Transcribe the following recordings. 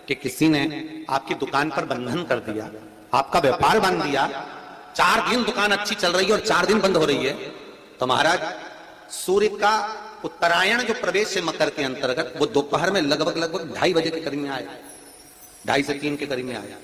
कि किसी ने आपकी दुकान पर बंधन कर दिया, आपका व्यापार बांध दिया, 4 दिन दुकान अच्छी चल रही है और 4 दिन बंद हो रही है, तो महाराज सूर्य का उत्तरायण जो प्रवेश है मकर के अंतर्गत, वो दोपहर में लगभग 2:30 बजे के करीब में आया, 2:30 से 3 के करीब में आया।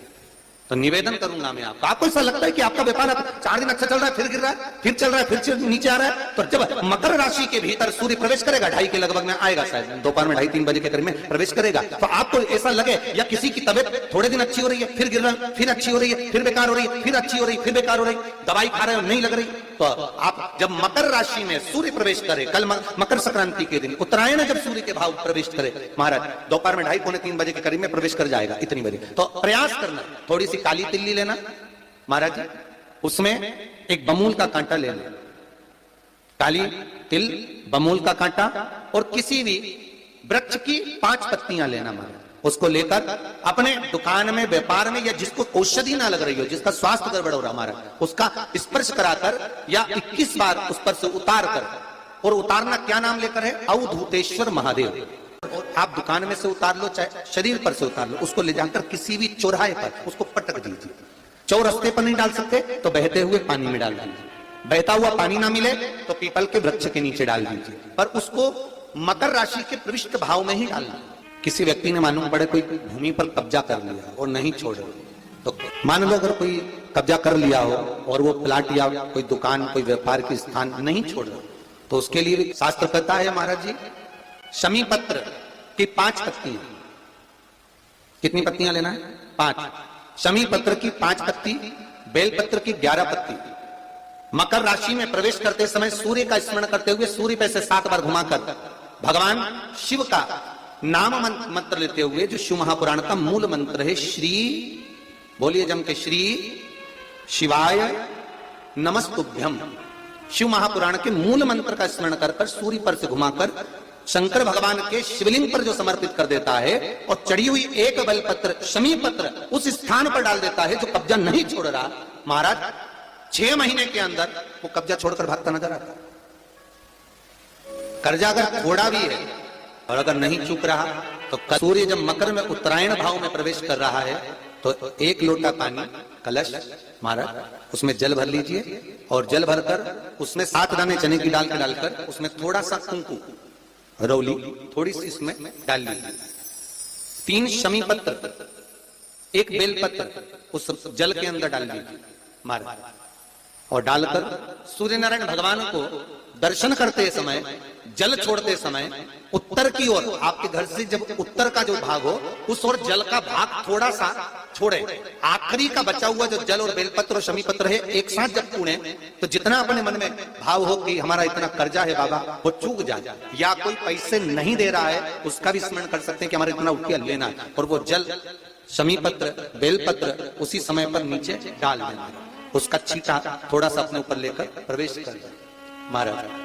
तो निवेदन करूंगा मैं आपको ऐसा लगता है कि आपका व्यापार 4 दिन अच्छा चल रहा है, फिर गिर रहा है, फिर चल रहा है, फिर नीचे आ रहा है, तो जब मकर राशि के भीतर सूर्य प्रवेश करेगा 2:30 के लगभग में आएगा, शायद दोपहर में 2:30-3 बजे के करीब में प्रवेश करेगा, तो आपको ऐसा लगे या किसी की तबियत थोड़े दिन अच्छी हो रही है, फिर गिर रहा है, फिर अच्छी हो रही है, फिर बेकार हो रही है, फिर अच्छी हो रही है, फिर बेकार हो रही है, दवाई खा रहे हो नहीं लग रही, तो आप जब मकर राशि में सूर्य प्रवेश करे, कल मकर संक्रांति के दिन उत्तरायण जब सूर्य के भाव प्रवेश करे महाराज, दोपहर में 2:30-3 बजे के करीब में प्रवेश कर जाएगा, इतनी बजे, तो प्रयास करना, थोड़ी सी काली तिल्ली लेना महाराज जी, उसमें एक बमूल का कांटा लेना, काली तिल, बमूल का कांटा और किसी भी वृक्ष की 5 पत्तियां लेना महाराज, उसको लेकर अपने दुकान में, व्यापार में, या जिसको औषधि ना लग रही हो, जिसका स्वास्थ्य गड़बड़ हो रहा महाराज, उसका स्पर्श कराकर या 21 बार उस पर से उतार कर, और उतारना क्या नाम लेकर है, अवधूतेश्वर महादेव, और आप दुकान में से उतार लो चाहे शरीर पर से उतार लो, उसको ले जाकर किसी भी चौराहे पर उसको पटक दीजिए, चौरस्ते पर नहीं डाल सकते तो बहते हुए पानी में डाल दीजिए, बहता हुआ पानी ना मिले तो पीपल के वृक्ष के नीचे डाल दीजिए, पर उसको मकर राशि के प्रविष्ट भाव में ही डालना। किसी व्यक्ति ने मालूम पड़े कोई भूमि पर कब्जा कर लिया और नहीं छोड़ रहे, तो मान लो अगर कोई कब्जा कर लिया हो और वो प्लाट या कोई दुकान, कोई व्यापार की स्थान नहीं छोड़ रहा, तो उसके लिए शास्त्र कहता है महाराज जी, शमी पत्र की 5 पत्तियां, कितनी पत्तियां लेना है, 5, शमी पत्र की 5 पत्ती, बेल पत्र की 11 पत्ती, मकर राशि में प्रवेश करते समय सूर्य का स्मरण करते हुए सूर्य पे से 7 बार घुमाकर भगवान शिव का नाम मंत्र लेते हुए, जो शिव महापुराण का मूल मंत्र है, श्री, बोलिए जम के, श्री शिवाय नमस्तुभ्यम, शिव महापुराण के मूल मंत्र का स्मरण कर सूर्य पर से घुमाकर शंकर भगवान के शिवलिंग पर जो समर्पित कर देता है, और चढ़ी हुई एक बेलपत्र, शमी पत्र उस स्थान पर डाल देता है जो कब्जा नहीं छोड़ रहा, महाराज 6 महीने के अंदर वो कब्जा छोड़कर भागता नजर आता। कर्जा अगर थोड़ा भी है और अगर नहीं चूक रहा, तो सूर्य जब मकर में उत्तरायण भाव में प्रवेश कर रहा है, तो 1 लोटा पानी, कलश महाराज, उसमें जल भर लीजिए, और जल भरकर उसमें 7 दाने चने की दाल के डालकर उसमें थोड़ा सा कुंकू, रौली थोड़ी सी इसमें डाल लीजिए, 3 शमी पत्र, 1 बेल पत्र उस जल के अंदर डाल दीजिए महाराज, और डालकर सूर्य नारायण भगवान को दर्शन करते समय, जल छोड़ते समय उत्तर की ओर, आपके घर से जब उत्तर का जो भाग हो उस ओर जल का भाग थोड़ा सा छोड़े, आखिरी का बचा हुआ जो जल और बेलपत्र और शमी पत्र है एक साथ जब पूणे, तो जितना अपने मन में भाव हो कि हमारा इतना कर्जा है बाबा, वो चूक जाए, या कोई पैसे नहीं दे रहा है उसका भी स्मरण कर सकते हैं कि हमारा इतना रुपया लेना है, और वो जल, शमी पत्र, बेलपत्र उसी समय पर नीचे डाल देना, उसका छींटा थोड़ा सा अपने ऊपर लेकर प्रवेश कर महाराज।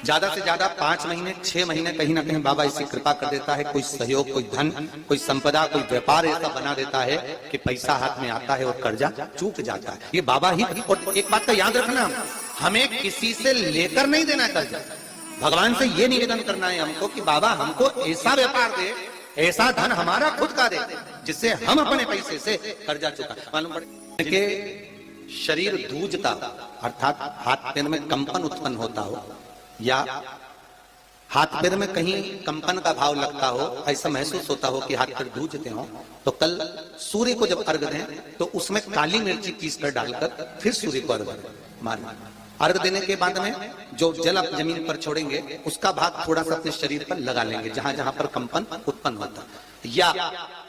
ज्यादा से ज्यादा 5 महीने, 6 महीने कहीं ना कहीं बाबा इसी कृपा कर देता है, कोई सहयोग, कोई धन, कोई संपदा, कोई व्यापार ऐसा बना देता है कि पैसा हाथ में आता है और कर्जा चूक जाता है, ये बाबा ही। और एक बात का याद रखना, हमें किसी से लेकर नहीं देना कर्जा, भगवान से ये निवेदन करना है हमको कि बाबा हमको ऐसा व्यापार दे, ऐसा धन हमारा खुद का दे, जिससे हम अपने पैसे से कर्जा चुका। मालूम पड़े कि शरीर धूजता, अर्थात हाथ पैर में कंपन उत्पन्न होता हो, या हाथ पैर में कहीं कंपन का भाव लगता हो, ऐसा महसूस होता हो कि हाथ पैर धूजते हो, तो कल सूर्य को जब अर्घ दें तो उसमें काली मिर्ची पीस कर डालकर फिर सूर्य को अर्घ मारना। अर्घ देने के बाद में जो जल आप जमीन पर छोड़ेंगे उसका भाग थोड़ा सा अपने शरीर पर लगा लेंगे, जहां जहां पर कंपन उत्पन्न होता है। या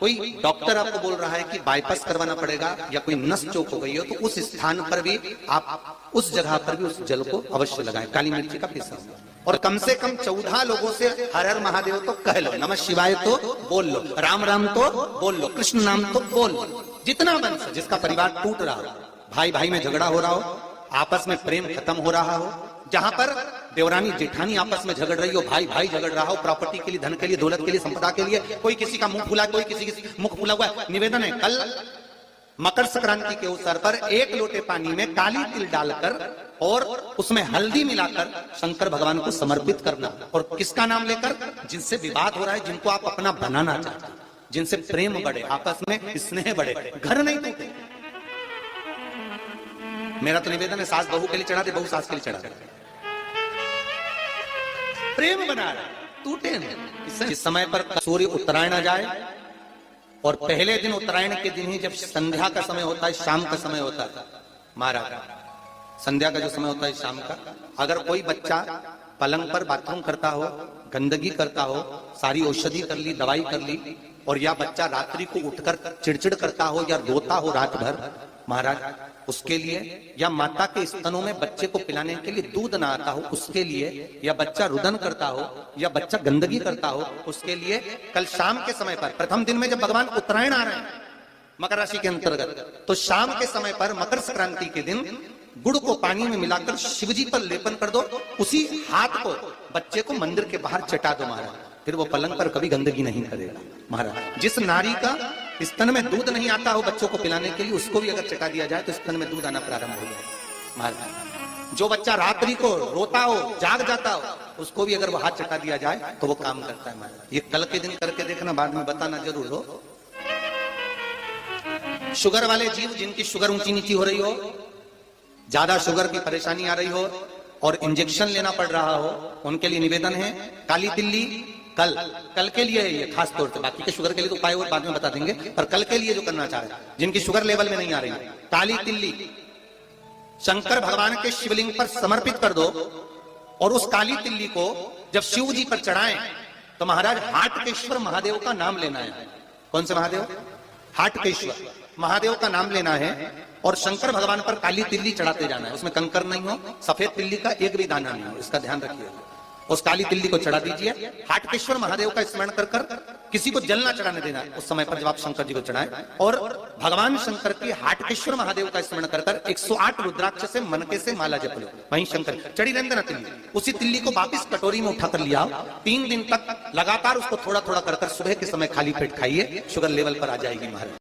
कोई डॉक्टर आपको बोल रहा है कि बाईपास करवाना पड़ेगा, या कोई नस चोक हो गई हो, तो उस स्थान पर भी आप उस जगह पर भी उस जल को अवश्य लगाएं, काली मिर्ची का पीसा हुआ। और कम से कम 14 लोगों से हर हर महादेव तो कह लो, नमः शिवाय तो बोल लो, राम राम तो बोल लो, कृष्ण नाम तो बोल लो, जितना बन सके। जिसका परिवार टूट रहा हो, भाई भाई में झगड़ा हो रहा हो, आपस में प्रेम खत्म हो रहा हो, जहां पर देवरानी जेठानी आपस में झगड़ रही हो, भाई भाई झगड़ रहा हो, प्रॉपर्टी के लिए, धन के लिए, दौलत के लिए, संपदा के लिए, कोई किसी का मुंह फुला, कोई किसी मुख फुला हुआ, निवेदन है कल मकर संक्रांति के अवसर पर 1 लोटे पानी में काली तिल डालकर और उसमें हल्दी मिलाकर शंकर भगवान को समर्पित करना, और किसका नाम लेकर, जिनसे विवाद हो रहा है, जिनको आप अपना बनाना चाहते हैं, जिनसे प्रेम बढ़े, आपस में स्नेह बढ़े, घर नहीं टूटे। मेरा तो निवेदन है, सास बहू के लिए चढ़ा दे, बहू सास के लिए चढ़ा दे, प्रेम बना रहे, टूटे नहीं। जिस समय पर सूर्य उत्तरायण आ जाए और पहले दिन उत्तरायण के दिन ही जब संध्या का समय होता है, शाम का समय होता है महाराज, संध्या का जो समय होता है शाम का, अगर कोई बच्चा पलंग पर बाथरूम करता हो, गंदगी करता हो, सारी औषधि कर ली, दवाई कर ली, और या बच्चा रात्रि को उठकर चिड़चिड़ करता हो या रोता हो रात भर महाराज, उसके लिए, या माता के स्तनों में बच्चे को पिलाने के लिए दूध ना आता हो उसके लिए, या बच्चा रुदन करता हो या बच्चा गंदगी करता हो उसके लिए, कल शाम के समय पर, प्रथम दिन में जब भगवान उत्तरायण आ रहे हैं मकर राशि के अंतर्गत, तो शाम के समय पर मकर संक्रांति के दिन गुड़ को पानी में मिलाकर शिवजी पर लेपन कर दो, उसी हाथ को बच्चे को मंदिर के बाहर चटा दो महाराज, फिर वो पलंग पर कभी गंदगी नहीं करेगा महाराज। जिस नारी का स्तन में दूध नहीं आता हो बच्चों को पिलाने के लिए, उसको भी अगर चटा दिया जाए तो स्तन में दूध आना प्रारंभ हो जाए महाराज। जो बच्चा रात्रि को रोता हो, जाग जाता हो, उसको भी अगर वो हाथ चटा दिया जाए तो वो काम करता है महाराज। ये कल के दिन करके देखना, बाद में बताना जरूर हो। शुगर वाले जीव, जिनकी शुगर ऊंची नीची हो रही हो, ज्यादा शुगर की परेशानी आ रही हो और इंजेक्शन लेना पड़ रहा हो, उनके लिए निवेदन है, काली तिल्ली कल के लिए ये खास तौर से, बाकी के शुगर के लिए तो उपाय और बाद में बता देंगे, पर कल के लिए जो करना चाह रहे हैं, जिनकी शुगर लेवल में नहीं आ रही, काली तिल्ली शंकर भगवान के शिवलिंग पर समर्पित कर दो, और उस काली तिल्ली को जब शिव जी पर चढ़ाएं तो महाराज हाटकेश्वर महादेव का नाम लेना है। कौन से महादेव? हाटकेश्वर महादेव का नाम लेना है, और शंकर भगवान पर काली तिल्ली चढ़ाते जाना है। उसमें कंकर नहीं हो, सफेद तिल्ली का एक भी दाना नहीं हो, इसका ध्यान रखिए। उस काली तिल्ली को चढ़ा दीजिए, हाटकेश्वर महादेव का स्मरण कर कर, किसी को जल ना चढ़ाने देना उस समय पर जब आप शंकर जी को चढ़ाएं, और भगवान शंकर के हाटकेश्वर महादेव का स्मरण कर कर 108 रुद्राक्ष से मनके से माला जप लो, वहीं शंकर चढ़ी रहने देना तिल्ली। उसी तिल्ली को वापिस कटोरी में उठाकर लिया, 3 दिन तक लगातार उसको थोड़ा थोड़ा कर कर सुबह के समय खाली पेट खाइए, शुगर लेवल पर आ जाएगी महाराज।